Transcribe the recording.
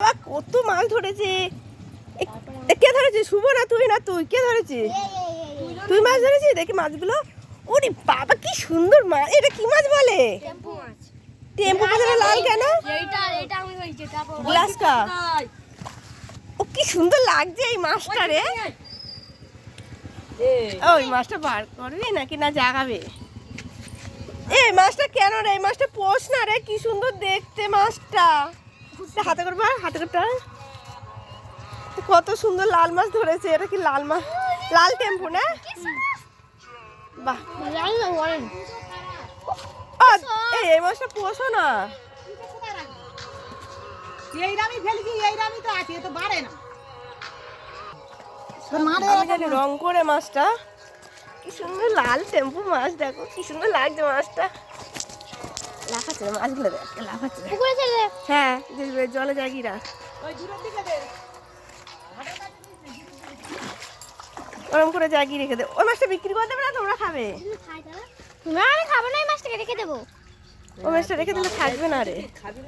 বাবা কত মাছ ধরেছে। কে ধরেছে? শুভ না তুই? না তুই? কে ধরেছে? তুই মাছ ধরেছিস? দেখি মাছগুলো। ওরে বাবা কি সুন্দর মাছ। এটা কি মাছ বলে? টেম্পু মাছ। লাল কেন? Glass cup. ও কি সুন্দর লাগছে এই মাছটা রে। ওই মাছটা বার করবি নাকি না জাগাবে? এই মাছটা কেন রে? এই মাছটা পোষ না রে, কি সুন্দর দেখতে মাছটা। হাতে করবা, হাতে করতে কত সুন্দর লাল মাছ ধরেছে। এটা কি লাল মাছ? লাল টেম্পু না? বাহ, এই মাছটা পোষো না। রং করে মাছটা কি সুন্দর লাল টেম্পু মাছ। দেখো কি সুন্দর লাগছে মাছটা। লাফাচ্ছে মাছগুলো, দেখ লাফাচ্ছে। হ্যাঁ জলে জাগি রাখ, ওরম করে জাগিয়ে রেখে দে। ওই মাছটা বিক্রি করে দেবে না? তোমরা খাবে? আমি খাবো না, এই মাছটাকে রেখে দেবো। ওই মাছটা রেখে দিলে থাকবে না রে।